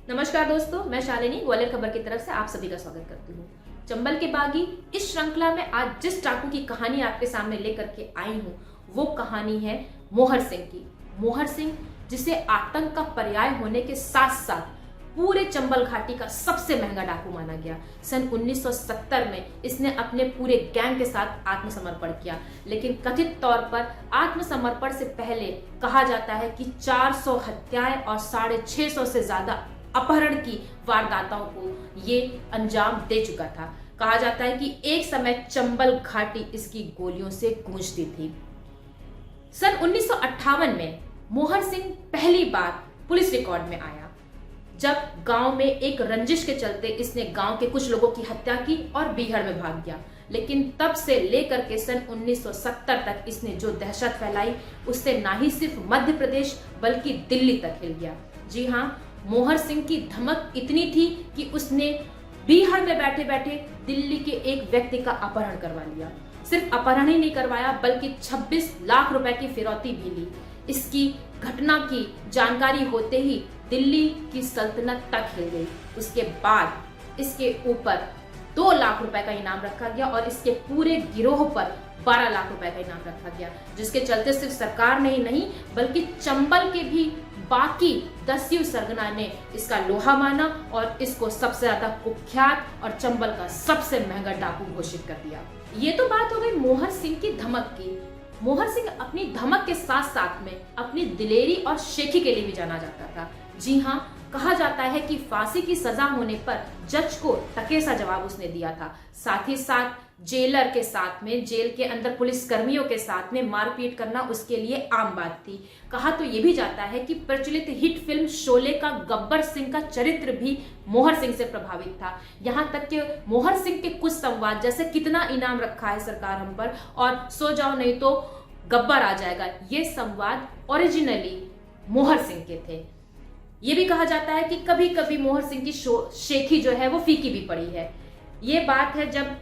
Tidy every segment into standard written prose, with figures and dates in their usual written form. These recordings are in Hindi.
नमस्कार दोस्तों, मैं शालिनी ग्वालियर खबर की तरफ से आप सभी का स्वागत करती हूँ। चंबल के बागी इस श्रृंखला में आज जिस डाकू की कहानी आपके सामने लेकर के आई हूँ वो कहानी है मोहर सिंह की। मोहर सिंह जिसे आतंक का पर्याय होने के साथ साथ पूरे चंबल घाटी का सबसे महंगा डाकू माना गया। सन 1970 में इसने अपने पूरे गैंग के साथ आत्मसमर्पण किया, लेकिन कथित तौर पर आत्मसमर्पण से पहले कहा जाता है कि 400 हत्याएं और 650 से ज्यादा अपहरण की वारदातों को ये अंजाम दे चुका था। कहा जाता है कि एक समय चंबल घाटी इसकी गोलियों से गूंजती थी। सन 1958 में मोहर सिंह पहली बार पुलिस रिकॉर्ड में आया, जब गांव में एक रंजिश के चलते इसने गांव के कुछ लोगों की हत्या की और बिहार में भाग गया। लेकिन तब से लेकर के सन 1970 तक इसने जो दहशत फैलाई उससे ना ही सिर्फ मध्य प्रदेश बल्कि दिल्ली तक हिल गया। जी हाँ, मोहर सिंह की धमक इतनी थी कि उसने बिहार में बैठे बैठे दिल्ली के एक व्यक्ति का अपहरण करवा लिया। सिर्फ अपहरण ही नहीं करवाया बल्कि 26 लाख रुपए की फिरौती भी ली। इसकी घटना की जानकारी होते ही दिल्ली की सल्तनत तक हिल गई। उसके बाद इसके ऊपर 2 लाख रुपए का इनाम रखा गया और इसके पूरे गिरोह पर 12 लाख रुपए का इनाम रखा गया, जिसके चलते सिर्फ सरकार ने ही नहीं बल्कि चंबल के भी बाकी 10 सरगना ने इसका लोहा माना और इसको सबसे ज्यादा कुख्यात और चंबल का सबसे महंगा डाकू घोषित कर दिया। ये तो बात हो गई मोहर सिंह की धमक की। मोहर सिंह अपनी धमक के साथ साथ में अपनी दिलेरी और शेखी के लिए भी जाना जाता था। जी हाँ, कहा जाता है कि फांसी की सजा होने पर जज को टके सा जवाब उसने दिया था। साथ ही साथ जेलर के साथ में, जेल के अंदर पुलिस कर्मियों के साथ में मारपीट करना उसके लिए आम बात थी। कहा तो ये भी जाता है कि प्रचलित हिट फिल्म शोले का गब्बर सिंह का चरित्र भी मोहर सिंह से प्रभावित था। यहाँ तक कि मोहर सिंह के कुछ संवाद, जैसे कितना इनाम रखा है सरकार हम पर और सो जाओ नहीं तो गब्बर आ जाएगा, ये संवाद ओरिजिनली मोहर सिंह के थे। ये भी कहा जाता है कि कभी कभी मोहर सिंह की शेखी जो है वो फीकी भी पड़ी है। ये बात है जब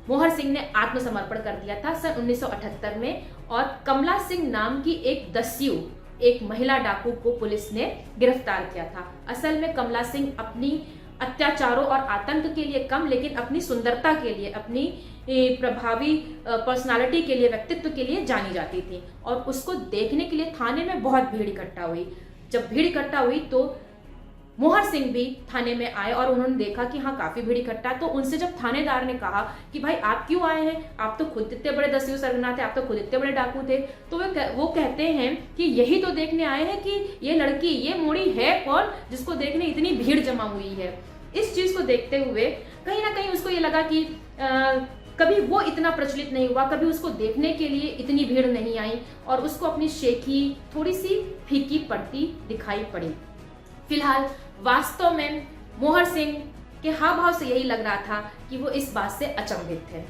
मोहर सिंह ने आत्मसमर्पण कर दिया था सन 1978 में और कमला सिंह नाम की एक दस्यु, एक महिला डाकू को पुलिस ने गिरफ्तार किया था। असल में कमला सिंह अपनी अत्याचारों और आतंक के लिए कम, लेकिन अपनी सुंदरता के लिए, अपनी प्रभावी पर्सनालिटी के लिए, व्यक्तित्व के लिए जानी जाती थी और उसको देखने के लिए थाने में बहुत भीड़ इकट्ठा हुई। जब भीड़ इकट्ठा हुई तो मोहर सिंह भी थाने में आए और उन्होंने देखा कि हाँ काफी भीड़ इकट्ठा। तो उनसे जब थानेदार ने कहा कि भाई आप क्यों आए हैं, आप तो खुद इतने बड़े दस्यु सरगना थे, आप तो खुद इतने बड़े डाकू थे, तो वो कहते हैं कि यही तो देखने आए हैं कि ये लड़की, ये मोड़ी है कौन जिसको देखने इतनी भीड़ जमा हुई है। इस चीज को देखते हुए कहीं ना कहीं उसको ये लगा कि कभी वो इतना प्रचलित नहीं हुआ, कभी उसको देखने के लिए इतनी भीड़ नहीं आई और उसको अपनी शेखी थोड़ी सी फीकी पड़ती दिखाई पड़ी। फिलहाल वास्तव में मोहर सिंह के हाव भाव से यही लग रहा था कि वो इस बात से अचंभित थे।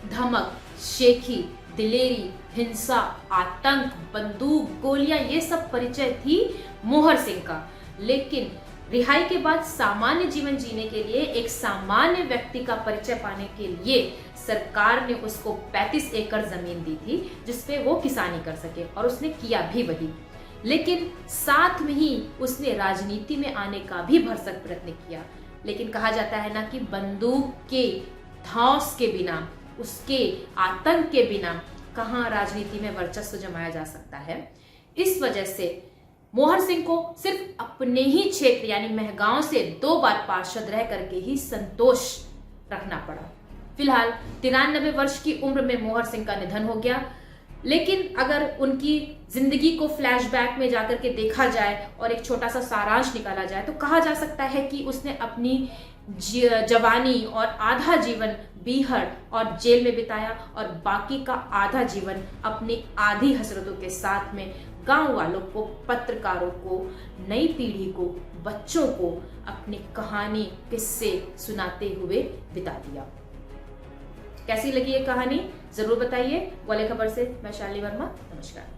धमक, शेखी, दिलेरी, हिंसा, आतंक, बंदूक, गोलियां, ये सब परिचय थी मोहर सिंह का। लेकिन रिहाई के बाद सामान्य जीवन जीने के लिए, एक सामान्य व्यक्ति का परिचय पाने के लिए सरकार ने उसको 35 एकड़ जमीन दी थी जिसपे वो किसानी कर सके और उसने किया भी वही। लेकिन साथ में ही उसने राजनीति में आने का भी भरसक प्रयत्न किया। लेकिन कहा जाता है ना कि बंदूक के धौंस के बिना, उसके आतंक के बिना कहाँ राजनीति में वर्चस्व जमाया जा सकता है। इस वजह से मोहर सिंह को सिर्फ अपने ही क्षेत्र यानी मेहगांव से 2 बार पार्षद रह करके ही संतोष रखना पड़ा। फिलहाल 93 वर्ष की उम्र में मोहर सिंह का निधन हो गया। लेकिन अगर उनकी जिंदगी को फ्लैशबैक में जाकर के देखा जाए और एक छोटा सा सारांश निकाला जाए तो कहा जा सकता है कि उसने अपनी जवानी और आधा जीवन बिहार और जेल में बिताया और बाकी का आधा जीवन अपनी आधी हसरतों के साथ में गांव वालों को, पत्रकारों को, नई पीढ़ी को, बच्चों को अपनी कहानी, किस्से सुनाते हुए बिता दिया। कैसी लगी ये कहानी जरूर बताइए। ग्वालियर खबर से मैं शालिनी वर्मा, नमस्कार।